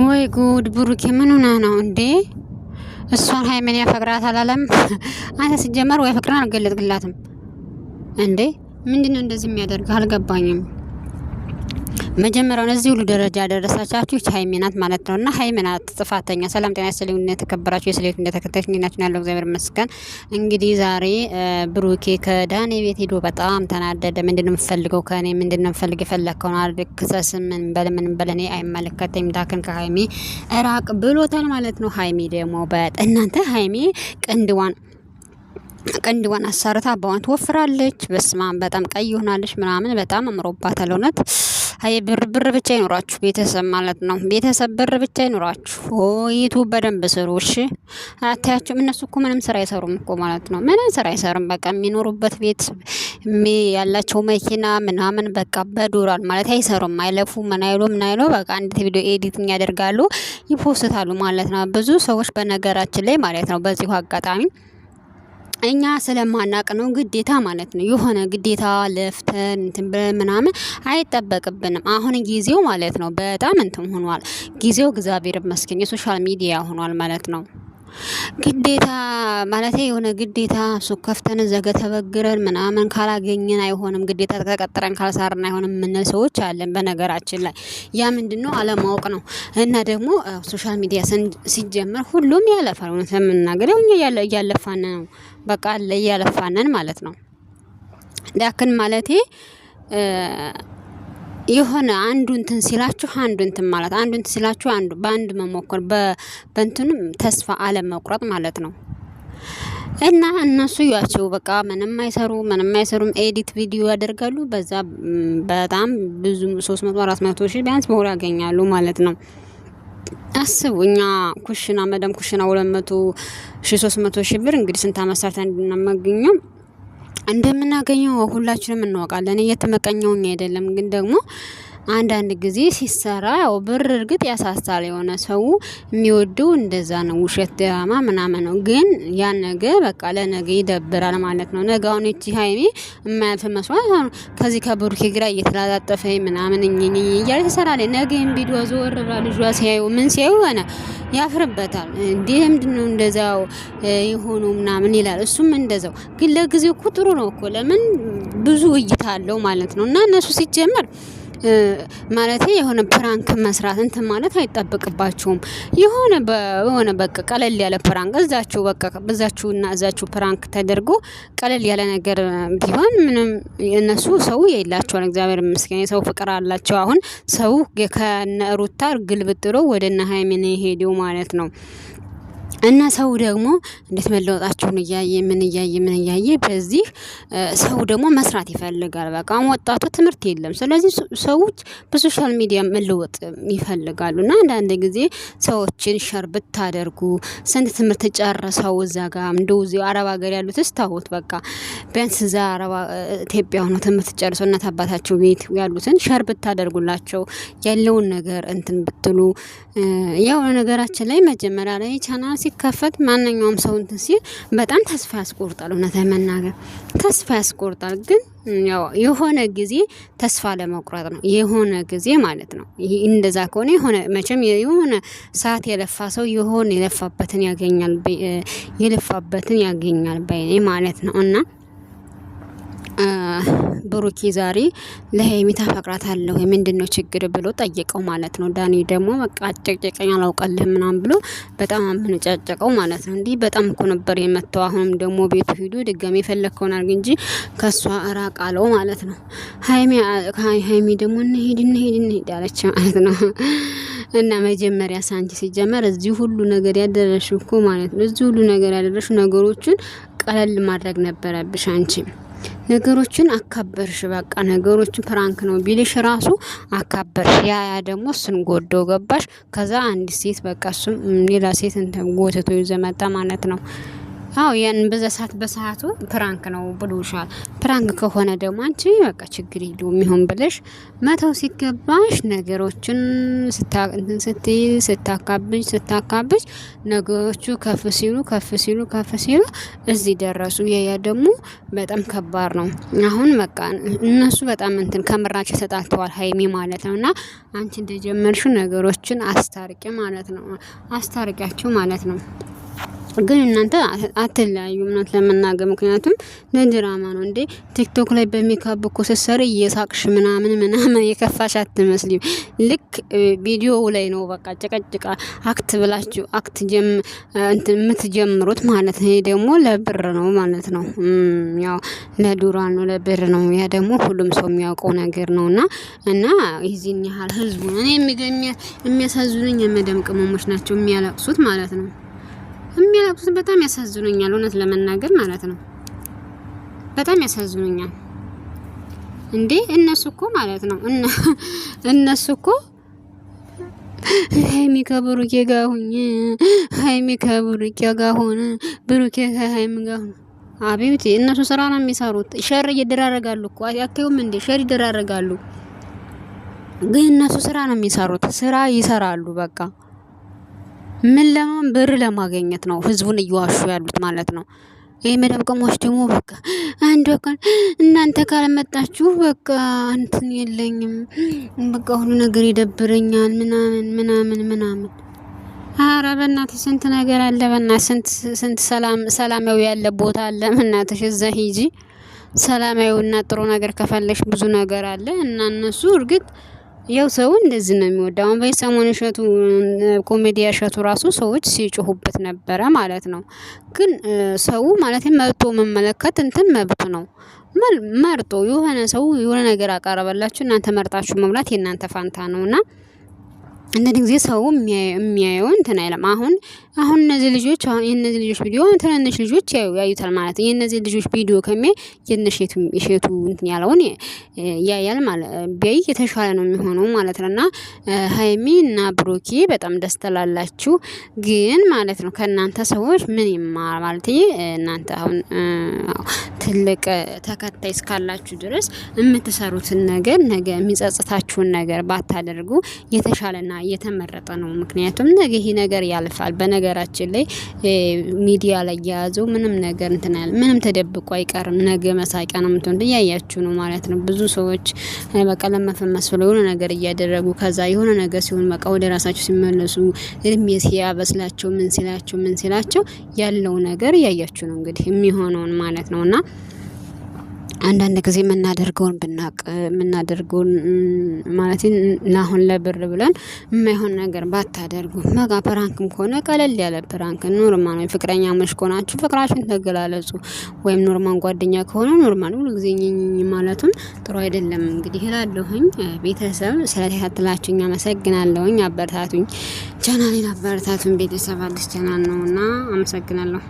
ወይ ጉድ! ብሩኬ ምን ሆና ነው እንዴ? እሷን ሀይሚን ያፈቅራት አላለም? አንተ ሲጀመር ወይ ፍቅርን አልገለጥክላትም እንዴ? ምንድነው እንደዚህ የሚያደርግ አልገባኝም። መጀመሪያውን እዚህ ሁሉ ደረጃ ያደረሳቻችሁ ሀይሚ ናት ማለት ነውና ሀይሚ ናት ጥፋተኛ። ሰላም ጤና ይስጥልኝ የተከበራችሁ የስሌት እንደተከታዮች እንዴት ያለው እግዚአብሔር ይመስገን። እንግዲህ ዛሬ ብሩኬ ከዳኔ ቤት ሄዶ በጣም ተናደደ። ምንድነው የምፈልገው ከኔ ምንድነው የምፈልግ የፈለከውን አድርግ ክሰስ ምን በል እኔ አይመለከተኝም ዳክን ከሀይሚ እራቅ ብሎታል ማለት ነው። ሀይሚ ደግሞ እናንተ ሀይሚ ቅንድዋን አሳርታ አባዋን ትወፍራለች። በስማም በጣም ቀይ ሆናለች ምናምን በጣም አምሮባታል እውነት። አይ ብር ብቻ ይኖራችሁ ቤተሰብ ማለት ነው። ቤተሰብ ብር ብቻ ይኖራችሁ ዩቲዩብ በደንብ ስሩ እሺ። አታያችሁም? እነሱ እኮ ምንም ስራ አይሰሩም እኮ ማለት ነው። ምንም ስራ አይሰሩም። በቃ የሚኖሩበት ቤት ያላቸው መኪና ምናምን በቃ በዶላር ማለት አይሰሩም። አይለፉ ምን አይሉ በቃ አንዲት ቪዲዮ ኤዲቲንግ ያደርጋሉ ይፖስታሉ ማለት ነው። ብዙ ሰዎች በነገራችን ላይ ማለት ነው በዚሁ አጋጣሚ እኛ ስለማናቅ ነው ግዴታ ማለት ነው። የሆነ ግዴታ ለፍተን እንትን ምናምን አይጠበቅብንም። አሁን ጊዜው ማለት ነው በጣም እንትን ሆኗል። ጊዜው እግዚአብሔር ይመስገን የሶሻል ሚዲያ ሆኗል ማለት ነው። ግዴታ ማለት የሆነ ግዴታ ሱቅ ከፍተን ዘገ ተበግረን ምናምን ካላገኘን አይሆንም። ግዴታ ተቀጥረን ካልሰራን አይሆንም የምንል ሰዎች አለን በነገራችን ላይ። ያ ምንድነው አለማወቅ ነው። እና ደግሞ ሶሻል ሚዲያ ሲጀመር ሁሉም ያለፋል። እውነት ለመናገር እኛ እያለፋን ነው። በቃ እያለፋነን ማለት ነው። ዳክን ማለቴ የሆነ አንዱ እንትን ሲላችሁ አንዱ እንትን ማለት አንዱ እንትን ሲላችሁ አንዱ በአንድ መሞከር በእንትንም ተስፋ አለም መቁረጥ ማለት ነው። እና እነሱ ያቸው በቃ ምንም አይሰሩም ኤዲት ቪዲዮ ያደርጋሉ። በዛ በጣም ብዙ 300 400 ሺህ ቢያንስ በወር ያገኛሉ ማለት ነው። አስቡ እኛ ኩሽና መደም ኩሽና 200 ሺህ 300 ሺህ ብር እንግዲህ ስንት አመት ሰርተን እንድናመገኘው እንደምናገኘው ሁላችንም እናውቃለን። እየተመቀኘውኝ አይደለም ግን ደግሞ አንዳንድ ጊዜ ሲሰራ ያው ብር እርግጥ ያሳሳል። የሆነ ሰው የሚወደው እንደዛ ነው። ውሸት ድራማ ምናምን ነው። ግን ያን ነገ በቃ ለነገ ይደብራል ማለት ነው። ነገውን እቺ ሀይሚ የማያልፍ መስዋዕት ከዚህ ከብሩኬ ግራ እየተላጣጠፈ ምናምን እያለ ተሰራለ። ነገም ቪዲዮ ዞር ብላ ልጇ ሲያዩ ምን ሲያዩ ሆነ ያፍርበታል። እንዴ ምንድነው እንደዛው የሆኑ ምናምን ይላል። እሱም እንደዛው ግን ለጊዜው እኮ ጥሩ ነው እኮ ለምን ብዙ እይታ አለው ማለት ነው። እና እነሱ ሲጀመር ማለት የሆነ ፕራንክ መስራት እንትን ማለት አይጠበቅባችሁም። የሆነ በቃ ቀለል ያለ ፕራንክ እዛችሁና እዛችሁ ፕራንክ ተደርጎ ቀለል ያለ ነገር ቢሆን ምንም እነሱ ሰው የላቸውም። እግዚአብሔር ይመስገን የሰው ፍቅር አላቸው። አሁን ሰው ከነሩታ ግልብጥሎ ወደነ ሃይሚን ሄደው ማለት ነው። እና ሰው ደግሞ እንዴት መለወጣቸውን እያየ በዚህ ሰው ደግሞ መስራት ይፈልጋል። በቃ ወጣቱ ትምህርት የለም። ስለዚህ ሰዎች በሶሻል ሚዲያ መለወጥ ይፈልጋሉ። እና አንዳንድ ጊዜ ሰዎችን ሸር ብታደርጉ ስንት ትምህርት ጨርሰው እዛ ጋር እንደዚህ አረብ ሀገር ያሉት ስታውት በቃ ቢያንስ እዛ አረብ ኢትዮጵያ ሆኖ ትምህርት ጨርሰው እናት አባታቸው ቤት ያሉትን ሸር ብታደርጉላቸው ያለውን ነገር እንትን ብትሉ ያው ነገራችን ላይ መጀመሪያ ላይ ቻናል ሲከፈት ማንኛውም ሰው እንትን ሲል በጣም ተስፋ ያስቆርጣል። እውነት ለመናገር ተስፋ ያስቆርጣል። ግን ያው የሆነ ጊዜ ተስፋ ለመቁረጥ ነው የሆነ ጊዜ ማለት ነው። ይሄ እንደዛ ከሆነ የሆነ መቼም የሆነ ሰዓት የለፋ ሰው የሆነ የለፋበትን ያገኛል በእኔ ማለት ነው። እና ብሩኬ ዛሬ ለሀይሚ ታፈቅራታለህ ምንድነው ችግር ብሎ ጠየቀው ማለት ነው። ዳኒ ደግሞ በቃ አጨቅጨቀኝ አላውቀልህም ምናምን ብሎ በጣም አመነጫጨቀው ማለት ነው። እንዲህ በጣም እኮ ነበር የመተው። አሁንም ደግሞ ቤቱ ሂዶ ድጋሚ የፈለከውን አድርግ እንጂ ከሷ እራቅ አለው ማለት ነው። ሀይሚ ደግሞ እንሂድ አለች ማለት ነው። እና መጀመሪያ ሳንቺ ሲጀመር እዚህ ሁሉ ነገር ያደረሽው እኮ ማለት ነው። እዚህ ሁሉ ነገር ያደረሽው ነገሮችን ቀለል ማድረግ ነበረብሽ አንቺ። ነገሮችን አካበርሽ። በቃ ነገሮችን ፕራንክ ነው ቢልሽ ራሱ አካበርሽ። ያ ደግሞ እሱን ጎደው ገባሽ። ከዛ አንድ ሴት በቃ እሱም ሌላ ሴት እንትን ጎትቶ ይዘመጣ ማለት ነው። አዎ ያን በዛ ሰዓት በሰዓቱ ፕራንክ ነው ብሎሻል። ፕራንክ ከሆነ ደግሞ አንቺ በቃ ችግር የለውም ይሁን ብለሽ መተው ሲገባሽ ነገሮችን ስታካብጅ ነገሮቹ ከፍ ሲሉ እዚህ ደረሱ። ያ ደግሞ በጣም ከባድ ነው። አሁን በቃ እነሱ በጣም ከምራቸው ተጣልተዋል ሀይሚ ማለት ነው። እና አንቺ እንደጀመርሽው ነገሮችን አስታርቂ ማለት ነው። አስታርቂያቸው ማለት ነው። ግን እናንተ አትለያዩ እውነት ለመናገር ምክንያቱም ለድራማ ነው እንዴ። ቲክቶክ ላይ በሜካፕ እኮ ስትሰሪ እየሳቅሽ ምናምን የከፋሽ አትመስሊም። ልክ ቪዲዮ ላይ ነው በቃ ጨቀጭቃ አክት ብላችሁ የምትጀምሩት ማለት ነው። ይሄ ደግሞ ለብር ነው ማለት ነው። ያው ለዱራን ነው ለብር ነው። ያ ደግሞ ሁሉም ሰው የሚያውቀው ነገር ነውና እና ይዚን ያህል ህዝቡ እኔ የሚያሳዝኑኝ የመደም ቅመሞች ናቸው የሚያለቅሱት ማለት ነው። የሚያለቅሱት በጣም ያሳዝኑኛል እውነት ለመናገር ማለት ነው። በጣም ያሳዝኑኛል እንዴ እነሱ እኮ ማለት ነው እነሱ እኮ ሀይሚ ከብሩኬ ጋር ሁኝ ሀይሚ ከብሩኬ ጋር ሆነ ብሩኬ ከሀይሚ ጋር ሆነ አቤት እነሱ ስራ ነው የሚሰሩት። ሸር ይደራረጋሉ እኮ አያከውም እንዴ ሸር ይደራረጋሉ። ግን እነሱ ስራ ነው የሚሰሩት። ስራ ይሰራሉ በቃ ምን ለማን ብር ለማግኘት ነው ህዝቡን እየዋሹ ያሉት ማለት ነው። ይሄ መደብ ቅሞች ደግሞ በቃ አንድ ቀን እናንተ ካልመጣችሁ በቃ እንትን የለኝም በቃ ሁሉ ነገር ይደብረኛል ምናምን። ኧረ በእናትሽ ስንት ነገር አለ። በእናትሽ ስንት ሰላማዊ ያለ ቦታ አለ። በእናትሽ እዛ ሂጂ። ሰላማዊና ጥሩ ነገር ከፈለሽ ብዙ ነገር አለ። እና እነሱ እርግጥ ያው ሰው እንደዚህ ነው የሚወዳው። አሁን በሰሞኑ እሸቱ ኮሜዲያ እሸቱ ራሱ ሰዎች ሲጮሁበት ነበረ ማለት ነው። ግን ሰው ማለት መርጦ መመለከት መብቱ ነው። መርጦ የሆነ ሰው የሆነ ነገር አቀረበላችሁ እናንተ መርጣችሁ መብላት የእናንተ ፋንታ ነውና እንደዚህ ጊዜ ሰው የሚያየው እንትን አይለም። አሁን እነዚህ ልጆች የነዚህ ልጆች ቪዲዮ ትንንሽ ልጆች ያዩታል ማለት ነው። የነዚህ ልጆች ቪዲዮ ከሚያይ የነሸቱ እንትን ያለውን ያያል ማለት ቢያይ የተሻለ ነው የሚሆነው ማለት ነውና ሀይሚ እና ብሩኬ በጣም ደስ ትላላችሁ። ግን ማለት ነው ከእናንተ ሰዎች ምን ይማር ማለት እናንተ አሁን ትልቅ ተከታይ እስካላችሁ ድረስ የምትሰሩትን ነገር ነገ የሚጸጽታችሁን ነገር ባታደርጉ የተሻለና የተመረጠ ነው። ምክንያቱም ነገ ይሄ ነገር ያልፋል። በነገራችን ላይ ሚዲያ ላይ ያያዘው ምንም ነገር ምንም ተደብቆ አይቀርም። ነገ መሳቂያ ነው የምትሆን እያያችሁ ነው ማለት ነው። ብዙ ሰዎች በቃ ለመፈመስ ብለው የሆነ ነገር እያደረጉ ከዛ የሆነ ነገር ሲሆን በቃ ወደ ራሳቸው ሲመለሱ እድሜ ሲያበስላቸው ምን ሲላቸው ያለው ነገር እያያችሁ ነው እንግዲህ የሚሆነውን ማለት ነውና አንዳንድ ጊዜ የምናደርገውን ብናቅ የምናደርገውን ማለት ለአሁን ለብር ብለን የማይሆን ነገር ባታደርጉ መጋ ፕራንክም ከሆነ ቀለል ያለ ፕራንክ ኖርማል ነው። ፍቅረኛሞች ከሆናችሁ ፍቅራችሁን ተገላለጹ። ወይም ኖርማል ጓደኛ ከሆነ ኖርማል ሁሉ ጊዜ ማለቱም ጥሩ አይደለም። እንግዲህ እላለሁኝ ቤተሰብ ስለተከታተላችሁኝ አመሰግናለሁኝ። አበረታቱኝ፣ ቻናሌን አበረታቱኝ። ቤተሰብ አዲስ ቻናል ነውና አመሰግናለሁ።